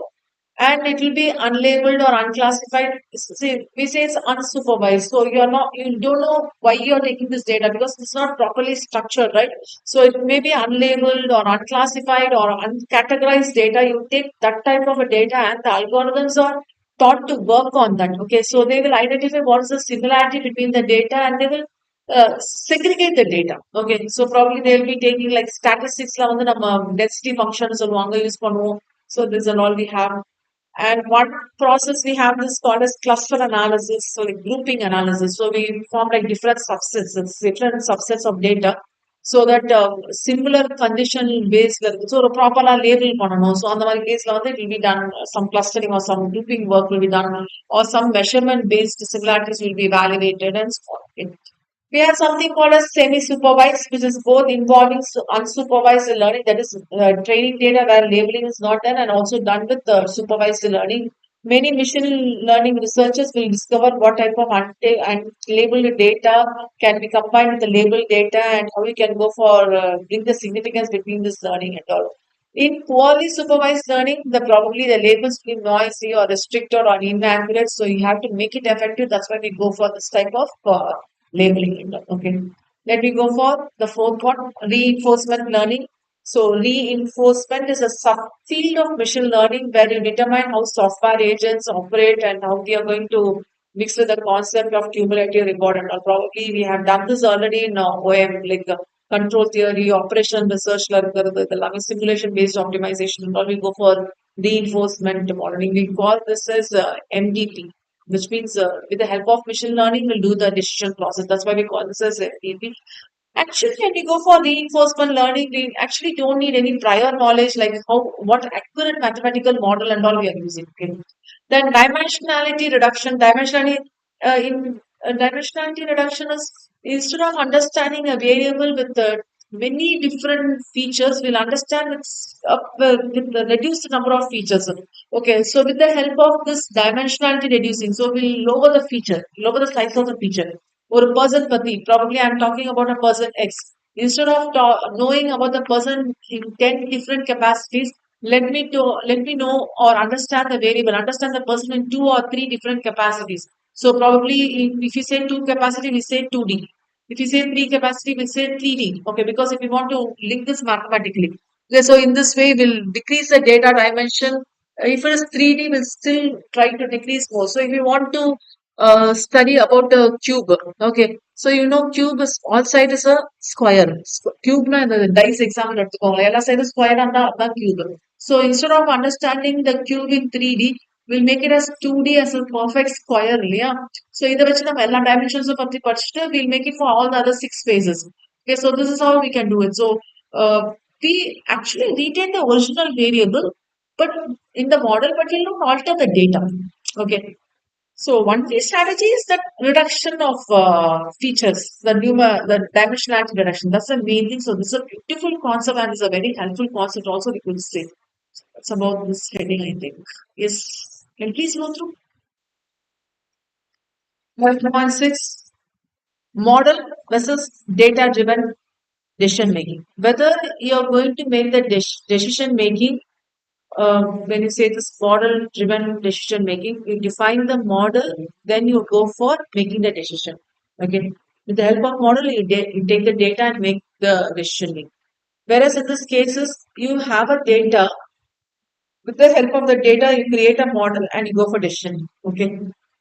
and it will be unlabeled or unclassified. See, we say it's unsupervised, so you don't know why you're taking this data because it's not properly structured, right? So it may be unlabeled or unclassified or uncategorized data. You take that type of a data, and the algorithms are taught to work on that. Okay, so they will identify what is the similarity between the data, and they will segregate the data. Okay, so probably they'll be taking like statistics வந்து நம்ம density function சொல்லுவாங்க use பண்ணுவோம். So this and all we have. And one process we have is called as cluster analysis, so like grouping analysis. So we form like different subsets of data, so that similar condition based, so ஒரு ப்ராப்பரா label பண்ணணும். So அந்த மாதிரி கேஸ்ல வந்து it will be done, some clustering or some grouping work will be done, or some measurement based similarities will be validated and so on. We have something called as semi-supervised, which is both involving unsupervised learning, that is training data where labeling is not done, and also done with supervised learning. Many machine learning researchers will discover what type of unlabeled data can be combined with the labeled data, and how we can go for bring the significance between this learning and all. In poorly supervised learning, probably the labels will be noisy or restricted or inaccurate, so you have to make it effective. That's why we go for this type of labeling. Okay. Let me go for the fourth one, reinforcement learning. So reinforcement is a subfield of machine learning where you determine how software agents operate and how they are going to mix with the concept of cumulative reward and all. Probably we have done this already in OM, like control theory, operation research, the simulation based optimization and all. We go for reinforcement modeling. We call this as MDP, which means with the help of machine learning, we'll do the decision process. That's why we call this as MDP. Actually, when we go for reinforcement learning, we actually don't need any prior knowledge like what accurate mathematical model and all we are using. Okay. Then dimensionality reduction is, instead of understanding a variable with many different features, we'll understand it's with the reduced number of features. Okay, so with the help of this dimensionality reducing, so we'll lower the size of the feature. Or a person pati, probably I'm talking about a person X. Instead of knowing about the person in 10 different capacities, let me know or understand the variable, understand the person in two or three different capacities. So probably if you say two capacity, we say 2D. If you say three capacity, we say 3D. Okay, because if we want to link this mathematically. Okay, so in this way, we'll decrease the data dimension. If it is 3D, we'll still try to decrease more. So if you want to study about a cube. Okay. So you know cube is all side is a square. Cube na the dice example எடுத்துக்கோங்க. எல்லா side is square and the cube. So instead of understanding the cube in 3D, we'll make it as 2D as a perfect square இல்லையா? So இதை வச்சு நம்ம எல்லா dimensions பத்தி படிச்சுட்டு we'll make it for all the other six phases. Okay, so this is how we can do it. So uh, we actually retain the original variable, but in the model, but we'll not alter the data. Okay. So one key strategy is that reduction of features, the dimensionality reduction. That's the main thing. So this is a beautiful concept and is a very helpful concept also we could say. It's about this heading, I think. Yes. Can you please go through? 1.6, model versus data driven decision making. Whether you're going to make the decision making, when you say this model driven decision making, you define the model, then you go for making the decision. Okay. With the help of model, you take the data and make the decision making. Whereas in this cases, you have a data. With the help of the data, you create a model and you go for decision. Okay.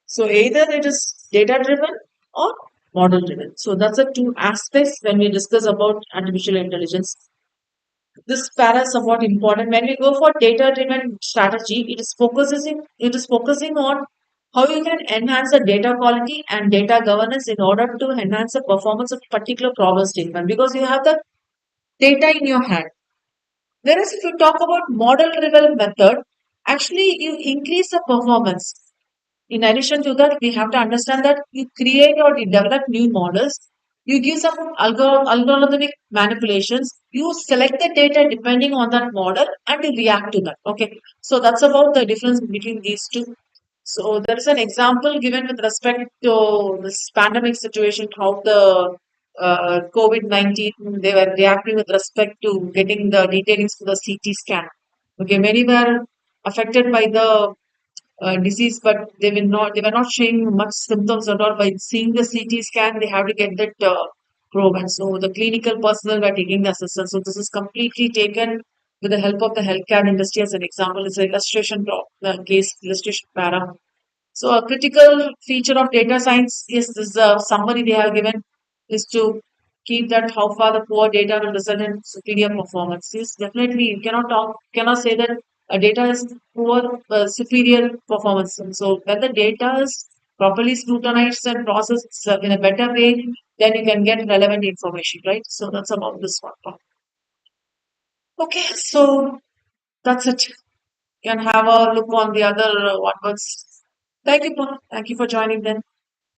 So either it is data driven or model driven. So that's the two aspects when we discuss about artificial intelligence. This para is somewhat important. When we go for data driven strategy, it is focusing on how you can enhance the data quality and data governance in order to enhance the performance of particular problem statement, because you have the data in your hand. Whereas if you talk about model driven method, actually you increase the performance. In addition to that, we have to understand that you create or you develop new models, you give some algorithmic manipulations, you select the data depending on that model and you react to that. Okay, so that's about the difference between these two. So there is an example given with respect to this pandemic situation, how the COVID-19 they were reacting with respect to getting the details for the CT scan. Okay, many were affected by the disease, but they were not showing much symptoms at all. By seeing the CT scan, they have to get that probe, and so the clinical personnel were taking the assistance. So this is completely taken with the help of the healthcare industry as an example. It's an illustration case illustration para. So a critical feature of data science is this summary they have given is to keep that how far the poor data will result in superior performance. Yes, definitely you cannot say that data is poor, superior performance. And so when the data is properly scrutinized and processed in a better way, then you can get relevant information, right? So that's about this one. Okay, so that's it. You can have a look on the other one words. Thank you, Pa. Thank you for joining then.